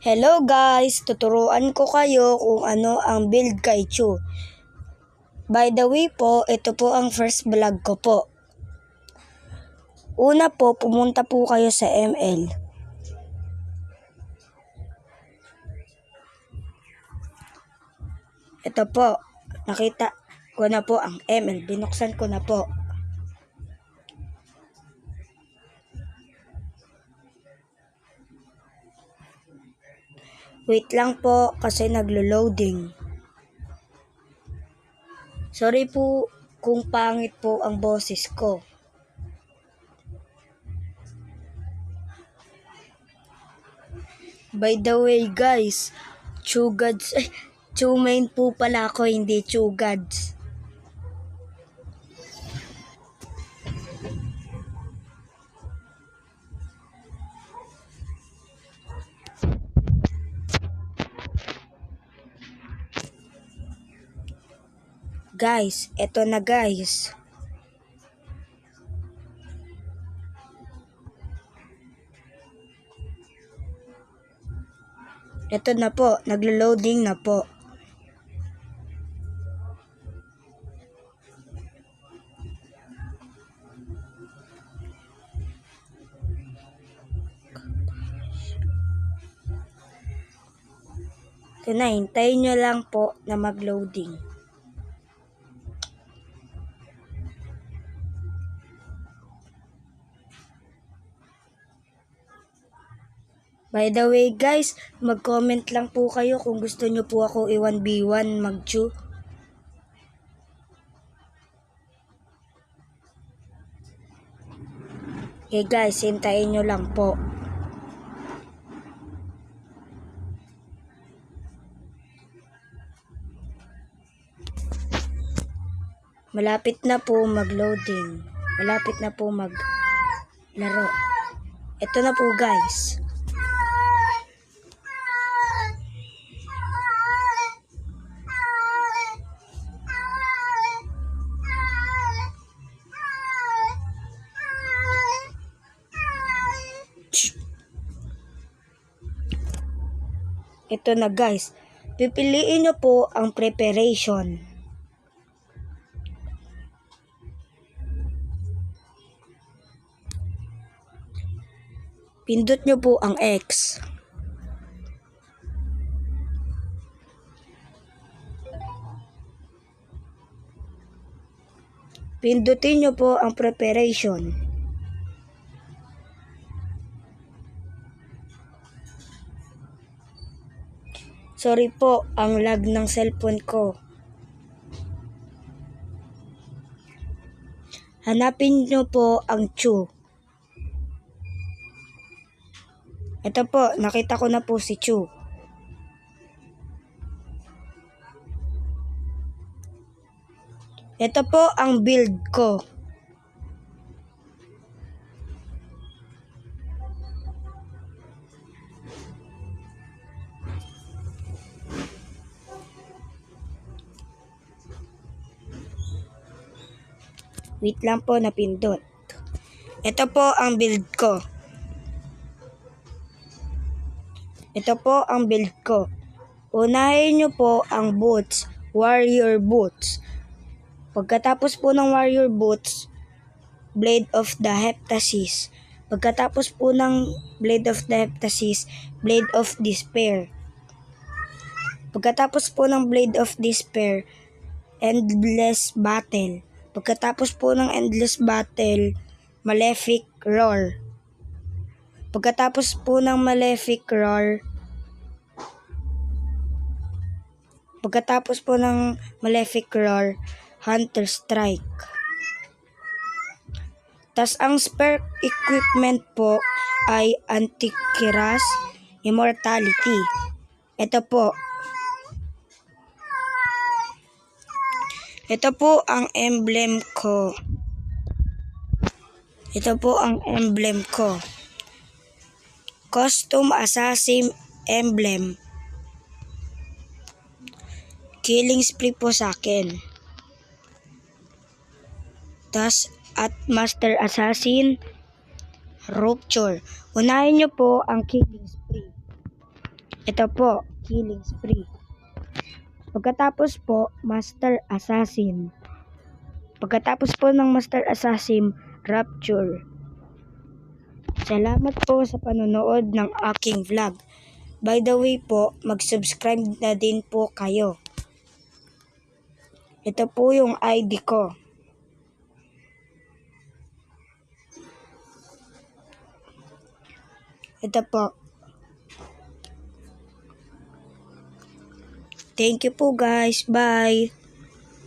Hello guys! Tuturuan ko kayo kung ano ang build kay Chu. By the way po, ito po ang first vlog ko po. Una po, pumunta po kayo sa ML. Ito po, nakita ko na po ang ML. Binuksan ko na po. Wait lang po kasi naglo-loading. Sorry po kung pangit po ang boses ko. By the way guys, Chumain po pala ako, hindi Chugads. Guys, eto na guys. Ito na po, naglo-loading na po. Ito na, hintayin nyo lang po na mag-loading. By the way guys, mag-comment lang po kayo kung gusto nyo po ako i-1v1 mag-Chu. Okay guys, hintayin nyo lang po. Malapit na po mag-loading. Malapit na po mag-laro. Ito na po guys. Ito na guys. Pipiliin nyo po ang preparation. Pindot nyo po ang X. Pindutin nyo po ang preparation. Sorry po, ang lag ng cellphone ko. Hanapin nyo po ang Chu. Ito po, nakita ko na po si Chu. Ito po ang build ko. Wait lang po, napindot. Ito po ang build ko. Ito po ang build ko. Unahin nyo po ang boots, warrior boots. Pagkatapos po ng warrior boots, blade of the heptasis. Pagkatapos po ng blade of the heptasis, blade of despair. Pagkatapos po ng blade of despair, endless battle. Pagkatapos po ng endless battle, malefic roar. Pagkatapos po ng malefic roar, hunter strike. Tas ang spare equipment po ay antikiras, immortality. Ito po. Ito po ang emblem ko. Custom assassin emblem. Killing spree po sa akin. Tas at master assassin rupture. Unahin nyo po ang killing spree. Ito po, Killing Spree. Pagkatapos po, Master Assassin. Pagkatapos po ng Master Assassin, Rapture. Salamat po sa panonood ng aking vlog. By the way po, mag-subscribe na din po kayo. Ito po yung ID ko. Ito po. Thank you po guys. Bye.